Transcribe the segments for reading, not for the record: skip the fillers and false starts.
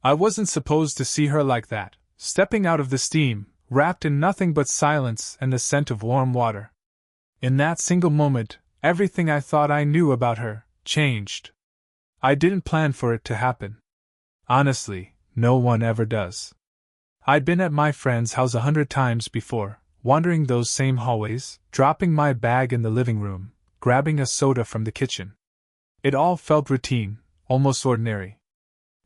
I wasn't supposed to see her like that, stepping out of the steam, wrapped in nothing but silence and the scent of warm water. In that single moment, everything I thought I knew about her changed. I didn't plan for it to happen. Honestly, no one ever does. I'd been at my friend's house 100 times before, wandering those same hallways, dropping my bag in the living room, grabbing a soda from the kitchen. It all felt routine, almost ordinary.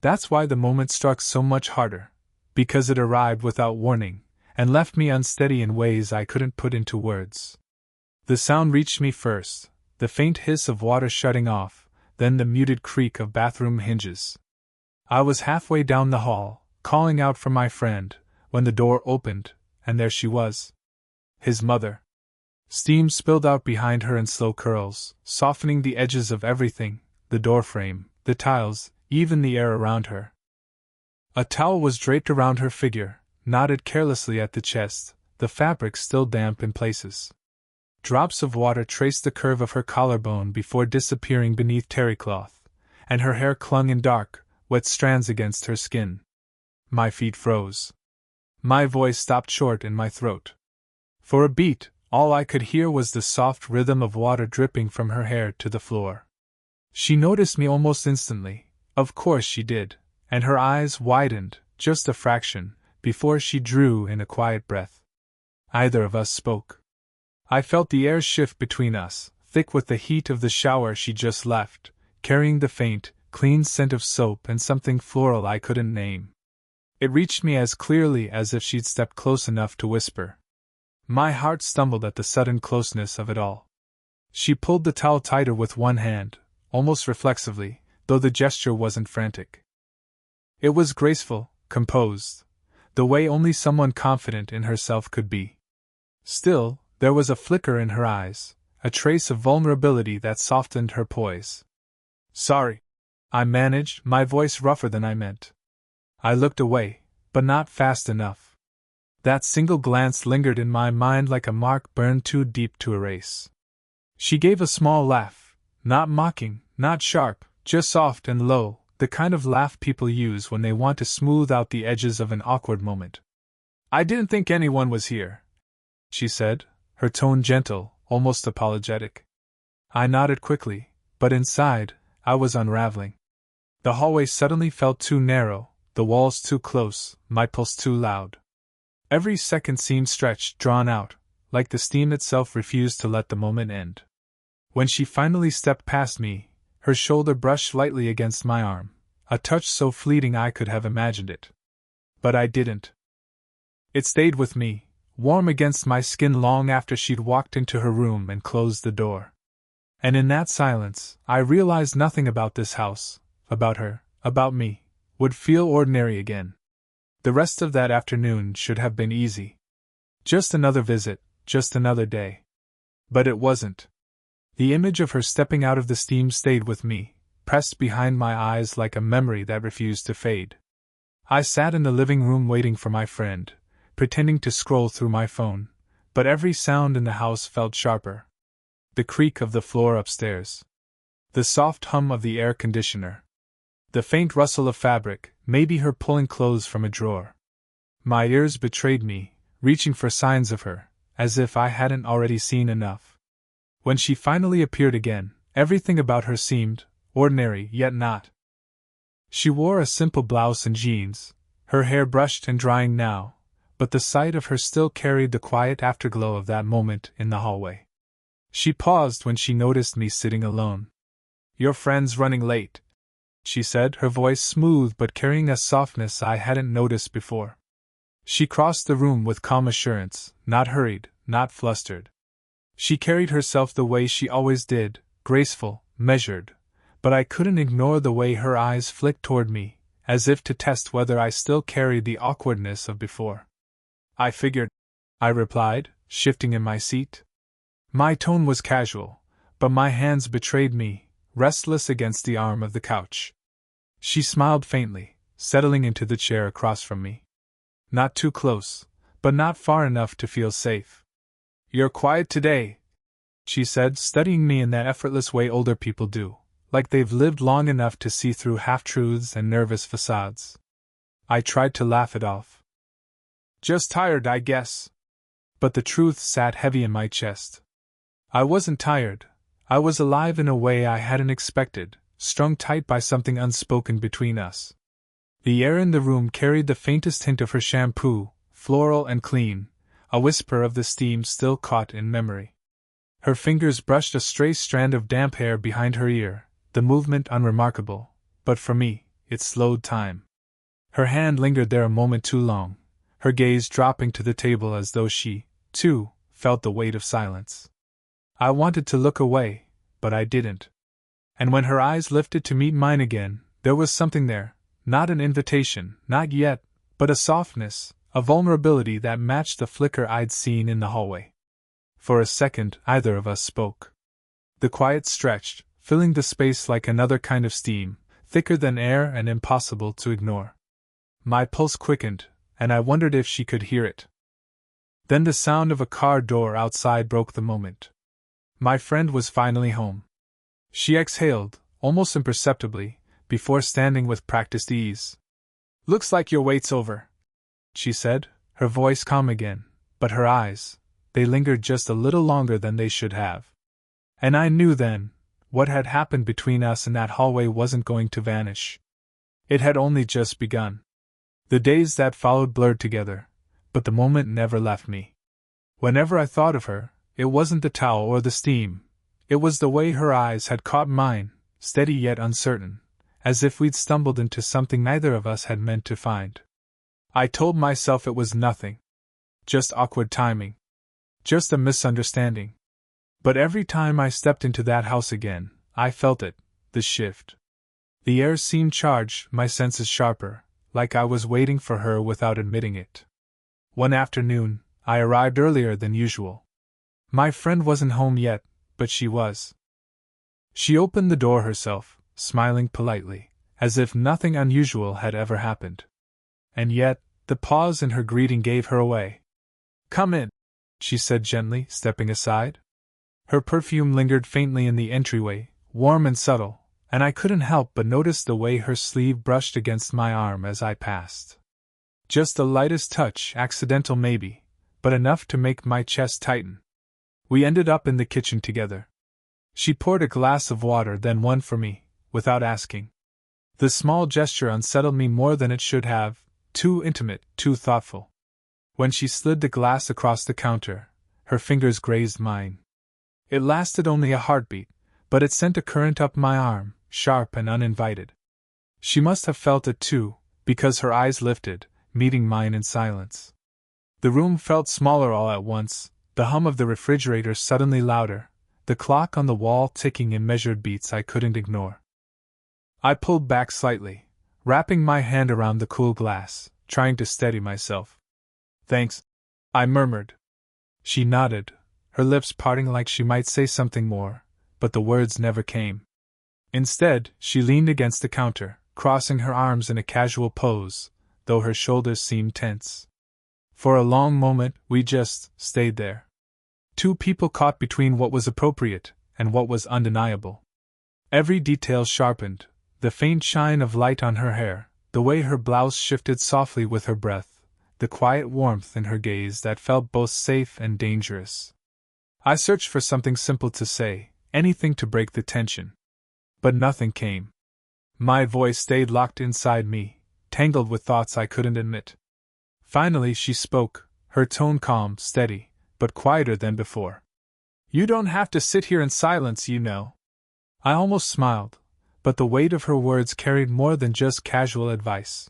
That's why the moment struck so much harder, because it arrived without warning, and left me unsteady in ways I couldn't put into words. The sound reached me first, the faint hiss of water shutting off, then the muted creak of bathroom hinges. I was halfway down the hall, calling out for my friend, when the door opened, and there she was. His mother. Steam spilled out behind her in slow curls, softening the edges of everything, the doorframe, the tiles, even the air around her. A towel was draped around her figure, knotted carelessly at the chest, the fabric still damp in places. Drops of water traced the curve of her collarbone before disappearing beneath terrycloth, and her hair clung in dark, wet strands against her skin. My feet froze. My voice stopped short in my throat. For a beat, all I could hear was the soft rhythm of water dripping from her hair to the floor. She noticed me almost instantly, of course she did, and her eyes widened, just a fraction, before she drew in a quiet breath. Neither of us spoke. I felt the air shift between us, thick with the heat of the shower she just left, carrying the faint, clean scent of soap and something floral I couldn't name. It reached me as clearly as if she'd stepped close enough to whisper. My heart stumbled at the sudden closeness of it all. She pulled the towel tighter with one hand, almost reflexively, though the gesture wasn't frantic. It was graceful, composed, the way only someone confident in herself could be. Still, there was a flicker in her eyes, a trace of vulnerability that softened her poise. Sorry, I managed, my voice rougher than I meant. I looked away, but not fast enough. That single glance lingered in my mind like a mark burned too deep to erase. She gave a small laugh, not mocking, not sharp, just soft and low, the kind of laugh people use when they want to smooth out the edges of an awkward moment. I didn't think anyone was here, she said, her tone gentle, almost apologetic. I nodded quickly, but inside, I was unraveling. The hallway suddenly felt too narrow, the walls too close, my pulse too loud. Every second seemed stretched, drawn out, like the steam itself refused to let the moment end. When she finally stepped past me, her shoulder brushed lightly against my arm, a touch so fleeting I could have imagined it. But I didn't. It stayed with me, warm against my skin long after she'd walked into her room and closed the door. And in that silence, I realized nothing about this house, about her, about me, would feel ordinary again. The rest of that afternoon should have been easy. Just another visit, just another day. But it wasn't. The image of her stepping out of the steam stayed with me, pressed behind my eyes like a memory that refused to fade. I sat in the living room waiting for my friend, pretending to scroll through my phone, but every sound in the house felt sharper. The creak of the floor upstairs. The soft hum of the air conditioner. The faint rustle of fabric, maybe her pulling clothes from a drawer. My ears betrayed me, reaching for signs of her, as if I hadn't already seen enough. When she finally appeared again, everything about her seemed ordinary yet not. She wore a simple blouse and jeans, her hair brushed and drying now, but the sight of her still carried the quiet afterglow of that moment in the hallway. She paused when she noticed me sitting alone. "Your friend's running late," she said, her voice smooth but carrying a softness I hadn't noticed before. She crossed the room with calm assurance, not hurried, not flustered. She carried herself the way she always did, graceful, measured, but I couldn't ignore the way her eyes flicked toward me, as if to test whether I still carried the awkwardness of before. "I figured," I replied, shifting in my seat. My tone was casual, but my hands betrayed me, restless against the arm of the couch. She smiled faintly, settling into the chair across from me. Not too close, but not far enough to feel safe. "You're quiet today," she said, studying me in that effortless way older people do, like they've lived long enough to see through half-truths and nervous facades. I tried to laugh it off. Just tired, I guess. But the truth sat heavy in my chest. I wasn't tired. I was alive in a way I hadn't expected, strung tight by something unspoken between us. The air in the room carried the faintest hint of her shampoo, floral and clean, a whisper of the steam still caught in memory. Her fingers brushed a stray strand of damp hair behind her ear, the movement unremarkable, but for me, it slowed time. Her hand lingered there a moment too long, her gaze dropping to the table as though she, too, felt the weight of silence. I wanted to look away, but I didn't. And when her eyes lifted to meet mine again, there was something there, not an invitation, not yet, but a softness, a vulnerability that matched the flicker I'd seen in the hallway. For a second, either of us spoke. The quiet stretched, filling the space like another kind of steam, thicker than air and impossible to ignore. My pulse quickened, and I wondered if she could hear it. Then the sound of a car door outside broke the moment. My friend was finally home. She exhaled, almost imperceptibly, before standing with practiced ease. "Looks like your wait's over," she said, her voice calm again, but her eyes, they lingered just a little longer than they should have. And I knew then, what had happened between us in that hallway wasn't going to vanish. It had only just begun. The days that followed blurred together, but the moment never left me. Whenever I thought of her, it wasn't the towel or the steam. It was the way her eyes had caught mine, steady yet uncertain, as if we'd stumbled into something neither of us had meant to find. I told myself it was nothing. Just awkward timing. Just a misunderstanding. But every time I stepped into that house again, I felt it, the shift. The air seemed charged, my senses sharper, like I was waiting for her without admitting it. One afternoon, I arrived earlier than usual. My friend wasn't home yet, but she was. She opened the door herself, smiling politely, as if nothing unusual had ever happened. And yet, the pause in her greeting gave her away. "Come in," she said gently, stepping aside. Her perfume lingered faintly in the entryway, warm and subtle, and I couldn't help but notice the way her sleeve brushed against my arm as I passed. Just the lightest touch, accidental maybe, but enough to make my chest tighten. We ended up in the kitchen together. She poured a glass of water, then one for me, without asking. The small gesture unsettled me more than it should have, too intimate, too thoughtful. When she slid the glass across the counter, her fingers grazed mine. It lasted only a heartbeat, but it sent a current up my arm, sharp and uninvited. She must have felt it too, because her eyes lifted, meeting mine in silence. The room felt smaller all at once, the hum of the refrigerator suddenly louder, the clock on the wall ticking in measured beats I couldn't ignore. I pulled back slightly, wrapping my hand around the cool glass, trying to steady myself. "Thanks," I murmured. She nodded, her lips parting like she might say something more, but the words never came. Instead, she leaned against the counter, crossing her arms in a casual pose, though her shoulders seemed tense. For a long moment, we just stayed there. Two people caught between what was appropriate and what was undeniable. Every detail sharpened, the faint shine of light on her hair, the way her blouse shifted softly with her breath, the quiet warmth in her gaze that felt both safe and dangerous. I searched for something simple to say, anything to break the tension. But nothing came. My voice stayed locked inside me, tangled with thoughts I couldn't admit. Finally she spoke, her tone calm, steady, but quieter than before. "You don't have to sit here in silence, you know." I almost smiled, but the weight of her words carried more than just casual advice.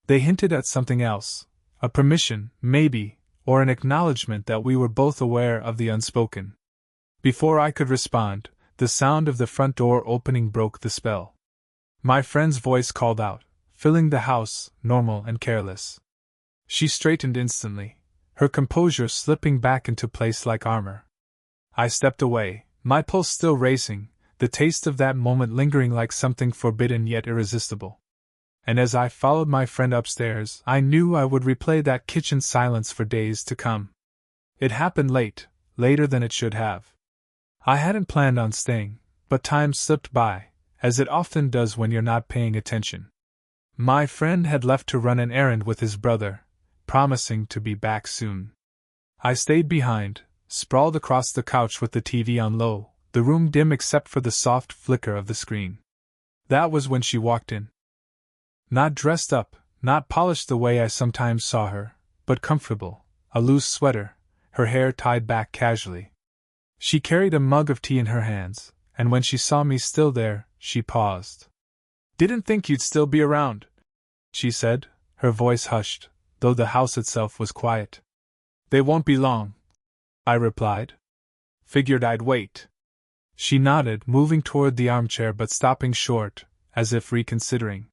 They hinted at something else, a permission, maybe, or an acknowledgement that we were both aware of the unspoken. Before I could respond, the sound of the front door opening broke the spell. My friend's voice called out, filling the house, normal and careless. She straightened instantly, her composure slipping back into place like armor. I stepped away, my pulse still racing, the taste of that moment lingering like something forbidden yet irresistible. And as I followed my friend upstairs, I knew I would replay that kitchen silence for days to come. It happened late, later than it should have. I hadn't planned on staying, but time slipped by, as it often does when you're not paying attention. My friend had left to run an errand with his brother, promising to be back soon. I stayed behind, sprawled across the couch with the TV on low, the room dim except for the soft flicker of the screen. That was when she walked in. Not dressed up, not polished the way I sometimes saw her, but comfortable, a loose sweater, her hair tied back casually. She carried a mug of tea in her hands, and when she saw me still there, she paused. "Didn't think you'd still be around," she said, her voice hushed, though the house itself was quiet. "They won't be long," I replied. "Figured I'd wait." She nodded, moving toward the armchair but stopping short, as if reconsidering.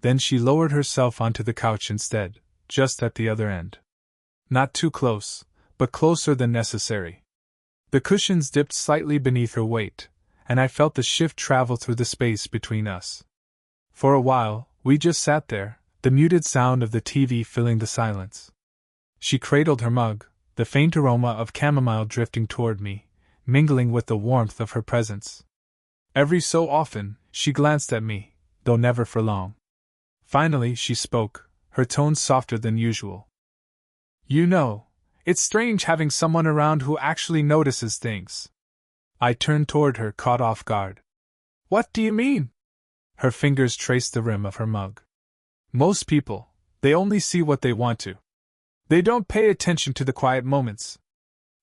Then she lowered herself onto the couch instead, just at the other end. Not too close, but closer than necessary. The cushions dipped slightly beneath her weight, and I felt the shift travel through the space between us. For a while, we just sat there, the muted sound of the TV filling the silence. She cradled her mug, the faint aroma of chamomile drifting toward me, mingling with the warmth of her presence. Every so often, she glanced at me, though never for long. Finally, she spoke, her tone softer than usual. "You know, it's strange having someone around who actually notices things." I turned toward her, caught off guard. "What do you mean?" Her fingers traced the rim of her mug. "Most people, they only see what they want to. They don't pay attention to the quiet moments."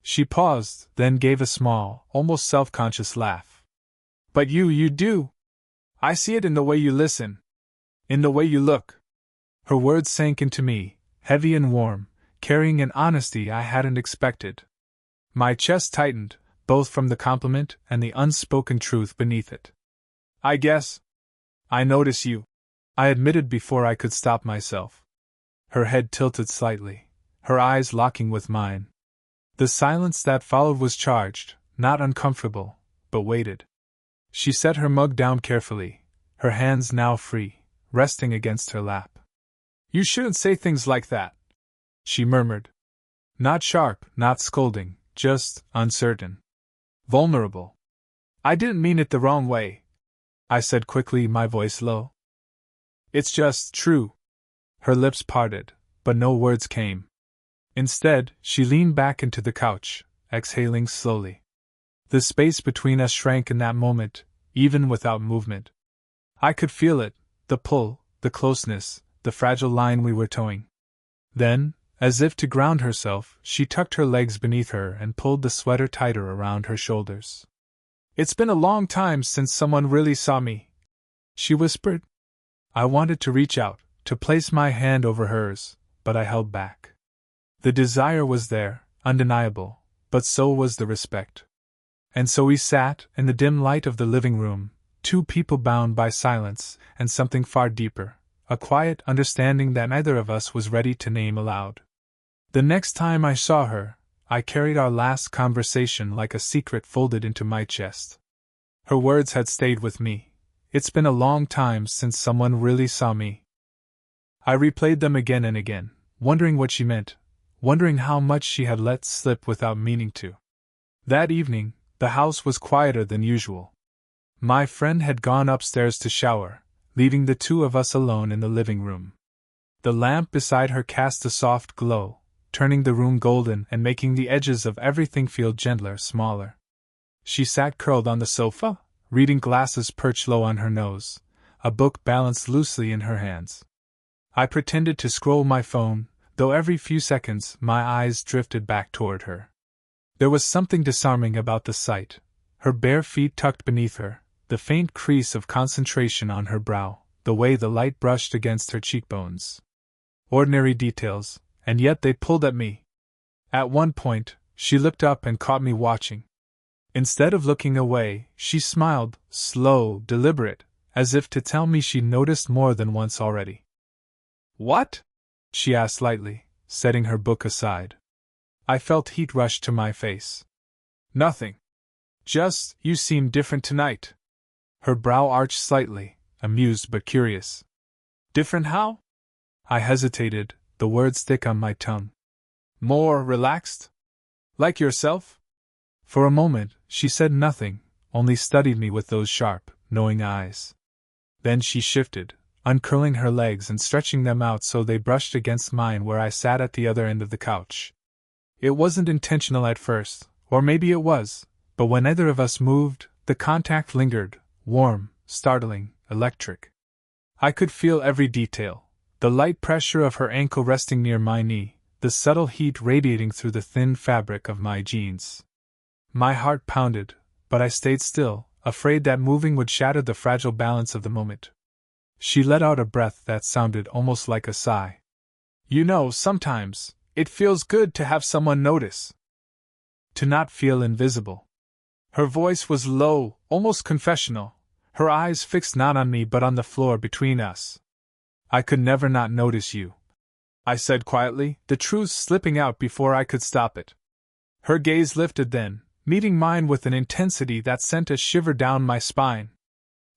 She paused, then gave a small, almost self-conscious laugh. "But you do. I see it in the way you listen. In the way you look." Her words sank into me, heavy and warm, carrying an honesty I hadn't expected. My chest tightened, both from the compliment and the unspoken truth beneath it. "I guess I notice you," I admitted before I could stop myself. Her head tilted slightly, her eyes locking with mine. The silence that followed was charged, not uncomfortable, but weighted. She set her mug down carefully, her hands now free, resting against her lap. "You shouldn't say things like that," she murmured. Not sharp, not scolding, just uncertain. Vulnerable. "I didn't mean it the wrong way," I said quickly, my voice low. "It's just true." Her lips parted, but no words came. Instead, she leaned back into the couch, exhaling slowly. The space between us shrank in that moment, even without movement. I could feel it, the pull, the closeness, the fragile line we were towing. Then, as if to ground herself, she tucked her legs beneath her and pulled the sweater tighter around her shoulders. "It's been a long time since someone really saw me," she whispered. I wanted to reach out, to place my hand over hers, but I held back. The desire was there, undeniable, but so was the respect. And so we sat, in the dim light of the living room, two people bound by silence and something far deeper, a quiet understanding that neither of us was ready to name aloud. The next time I saw her, I carried our last conversation like a secret folded into my chest. Her words had stayed with me. "It's been a long time since someone really saw me." I replayed them again and again, wondering what she meant, wondering how much she had let slip without meaning to. That evening, the house was quieter than usual. My friend had gone upstairs to shower, leaving the two of us alone in the living room. The lamp beside her cast a soft glow, turning the room golden and making the edges of everything feel gentler, smaller. She sat curled on the sofa, reading, glasses perched low on her nose, a book balanced loosely in her hands. I pretended to scroll my phone, though every few seconds my eyes drifted back toward her. There was something disarming about the sight, her bare feet tucked beneath her, the faint crease of concentration on her brow, the way the light brushed against her cheekbones. Ordinary details, and yet they pulled at me. At one point, she looked up and caught me watching. Instead of looking away, she smiled, slow, deliberate, as if to tell me she'd noticed more than once already. "What?" she asked lightly, setting her book aside. I felt heat rush to my face. "Nothing. Just, you seem different tonight." Her brow arched slightly, amused but curious. "Different how?" I hesitated, the words thick on my tongue. "More relaxed? Like yourself?" For a moment, she said nothing, only studied me with those sharp, knowing eyes. Then she shifted, uncurling her legs and stretching them out so they brushed against mine where I sat at the other end of the couch. It wasn't intentional at first, or maybe it was, but when neither of us moved, the contact lingered, warm, startling, electric. I could feel every detail, the light pressure of her ankle resting near my knee, the subtle heat radiating through the thin fabric of my jeans. My heart pounded, but I stayed still, afraid that moving would shatter the fragile balance of the moment. She let out a breath that sounded almost like a sigh. You know, sometimes, it feels good to have someone notice. To not feel invisible. Her voice was low, almost confessional, her eyes fixed not on me but on the floor between us. I could never not notice you, I said quietly, the truth slipping out before I could stop it. Her gaze lifted then, meeting mine with an intensity that sent a shiver down my spine.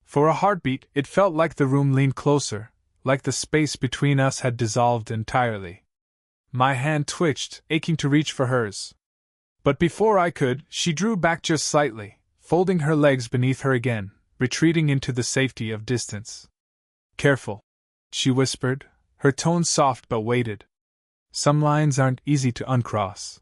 For a heartbeat, it felt like the room leaned closer, like the space between us had dissolved entirely. My hand twitched, aching to reach for hers. But before I could, she drew back just slightly, folding her legs beneath her again, retreating into the safety of distance. Careful, she whispered, her tone soft but weighted. Some lines aren't easy to uncross.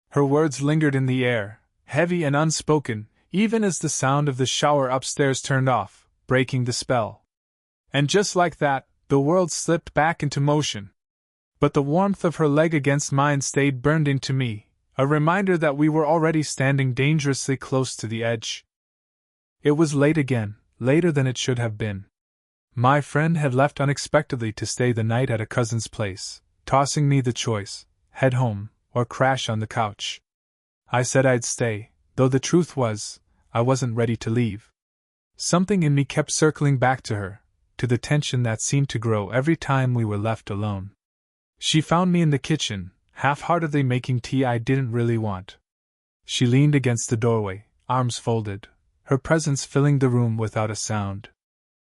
Her words lingered in the air, heavy and unspoken, even as the sound of the shower upstairs turned off, breaking the spell. And just like that, the world slipped back into motion. But the warmth of her leg against mine stayed burned into me, a reminder that we were already standing dangerously close to the edge. It was late again, later than it should have been. My friend had left unexpectedly to stay the night at a cousin's place, tossing me the choice, head home, or crash on the couch. I said I'd stay, though the truth was, I wasn't ready to leave. Something in me kept circling back to her, to the tension that seemed to grow every time we were left alone. She found me in the kitchen, half-heartedly making tea I didn't really want. She leaned against the doorway, arms folded, her presence filling the room without a sound.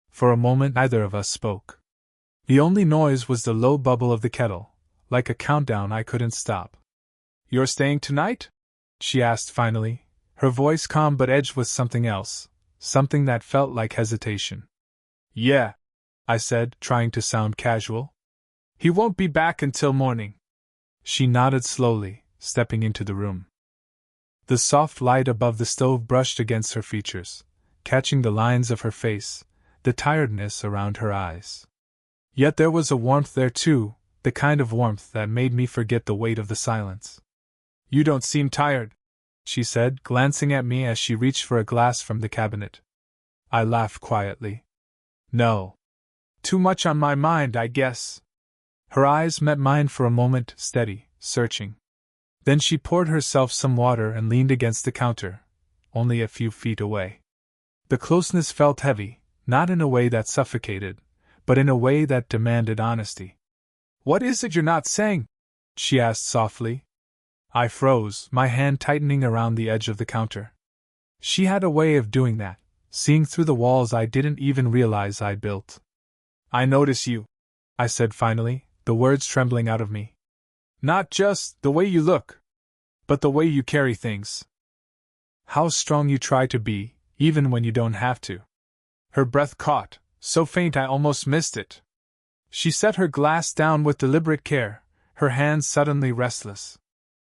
For a moment neither of us spoke. The only noise was the low bubble of the kettle, like a countdown I couldn't stop. "You're staying tonight?" she asked finally, her voice calm but edged with something else, something that felt like hesitation. "Yeah," I said, trying to sound casual. "He won't be back until morning." She nodded slowly, stepping into the room. The soft light above the stove brushed against her features, catching the lines of her face, the tiredness around her eyes. Yet there was a warmth there too, the kind of warmth that made me forget the weight of the silence. "You don't seem tired," she said, glancing at me as she reached for a glass from the cabinet. I laughed quietly. "No. Too much on my mind, I guess." Her eyes met mine for a moment, steady, searching. Then she poured herself some water and leaned against the counter, only a few feet away. The closeness felt heavy, not in a way that suffocated, but in a way that demanded honesty. "What is it you're not saying?" she asked softly. I froze, my hand tightening around the edge of the counter. She had a way of doing that, seeing through the walls I didn't even realize I'd built. "I notice you," I said finally, the words trembling out of me. "Not just the way you look, but the way you carry things. How strong you try to be, even when you don't have to." Her breath caught, so faint I almost missed it. She set her glass down with deliberate care, her hands suddenly restless.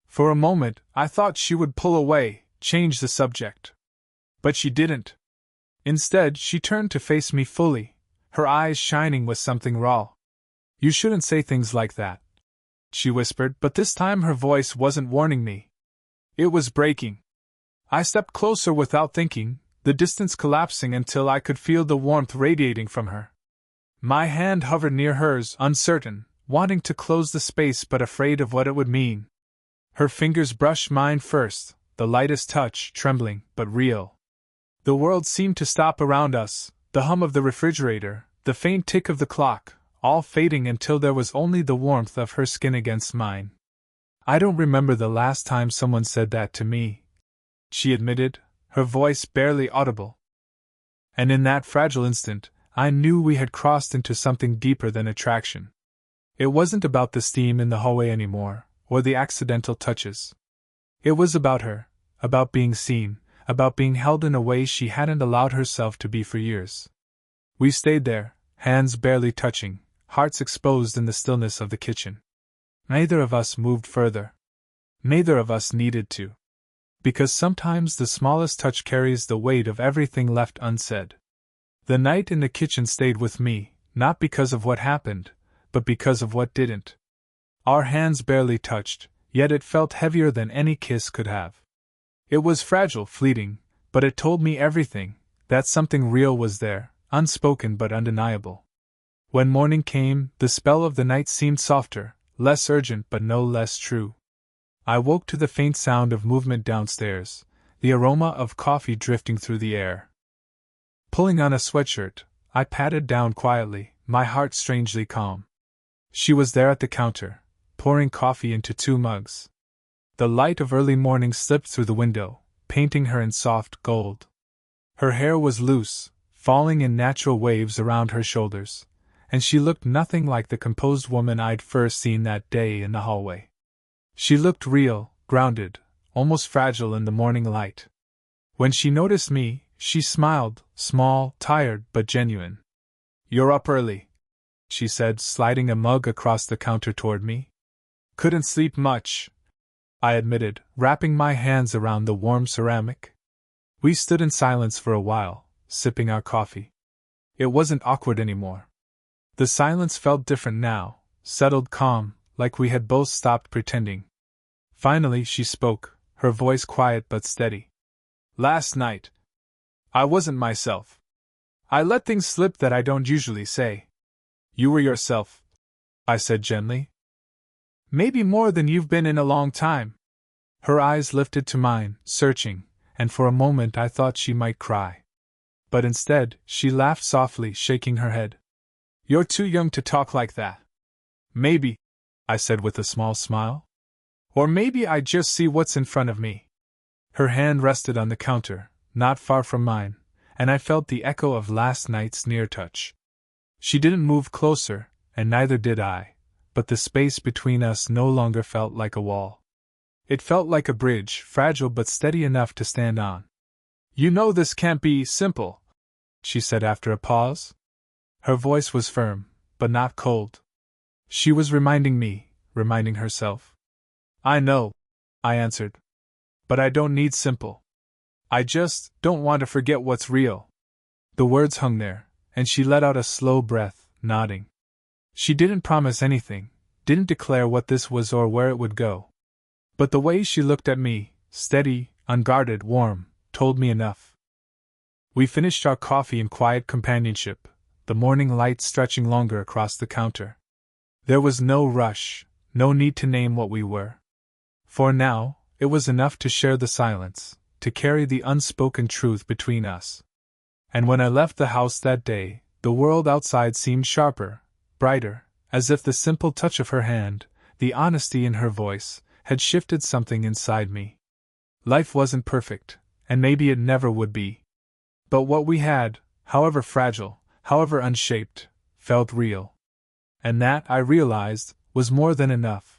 For a moment, I thought she would pull away, change the subject. But she didn't. Instead, she turned to face me fully, her eyes shining with something raw. "You shouldn't say things like that," she whispered, but this time her voice wasn't warning me. It was breaking. I stepped closer without thinking, the distance collapsing until I could feel the warmth radiating from her. My hand hovered near hers, uncertain, wanting to close the space but afraid of what it would mean. Her fingers brushed mine first, the lightest touch, trembling, but real. The world seemed to stop around us, the hum of the refrigerator, the faint tick of the clock, all fading until there was only the warmth of her skin against mine. "I don't remember the last time someone said that to me," she admitted, her voice barely audible. And in that fragile instant, I knew we had crossed into something deeper than attraction. It wasn't about the steam in the hallway anymore, or the accidental touches. It was about her, about being seen, about being held in a way she hadn't allowed herself to be for years. We stayed there, hands barely touching, hearts exposed in the stillness of the kitchen. Neither of us moved further. Neither of us needed to. Because sometimes the smallest touch carries the weight of everything left unsaid. The night in the kitchen stayed with me, not because of what happened, but because of what didn't. Our hands barely touched, yet it felt heavier than any kiss could have. It was fragile, fleeting, but it told me everything, that something real was there, unspoken but undeniable. When morning came, the spell of the night seemed softer, less urgent but no less true. I woke to the faint sound of movement downstairs, the aroma of coffee drifting through the air. Pulling on a sweatshirt, I patted down quietly, my heart strangely calm. She was there at the counter, pouring coffee into 2 mugs. The light of early morning slipped through the window, painting her in soft gold. Her hair was loose, falling in natural waves around her shoulders, and she looked nothing like the composed woman I'd first seen that day in the hallway. She looked real, grounded, almost fragile in the morning light. When she noticed me, she smiled, small, tired, but genuine. "You're up early," she said, sliding a mug across the counter toward me. "Couldn't sleep much," I admitted, wrapping my hands around the warm ceramic. We stood in silence for a while, sipping our coffee. It wasn't awkward anymore. The silence felt different now, settled, calm, like we had both stopped pretending. Finally she spoke, her voice quiet but steady. "Last night, I wasn't myself. I let things slip that I don't usually say." "You were yourself," I said gently. "Maybe more than you've been in a long time." Her eyes lifted to mine, searching, and for a moment I thought she might cry. But instead, she laughed softly, shaking her head. "You're too young to talk like that." "Maybe," I said with a small smile. "Or maybe I just see what's in front of me." Her hand rested on the counter, not far from mine, and I felt the echo of last night's near touch. She didn't move closer, and neither did I, but the space between us no longer felt like a wall. It felt like a bridge, fragile but steady enough to stand on. "You know this can't be simple," she said after a pause. Her voice was firm, but not cold. She was reminding me, reminding herself. "I know," I answered. "But I don't need simple. I just don't want to forget what's real." The words hung there, and she let out a slow breath, nodding. She didn't promise anything, didn't declare what this was or where it would go. But the way she looked at me, steady, unguarded, warm, told me enough. We finished our coffee in quiet companionship, the morning light stretching longer across the counter. There was no rush, no need to name what we were. For now, it was enough to share the silence, to carry the unspoken truth between us. And when I left the house that day, the world outside seemed sharper, brighter, as if the simple touch of her hand, the honesty in her voice, had shifted something inside me. Life wasn't perfect, and maybe it never would be. But what we had, however fragile, however unshaped, felt real. And that, I realized, was more than enough.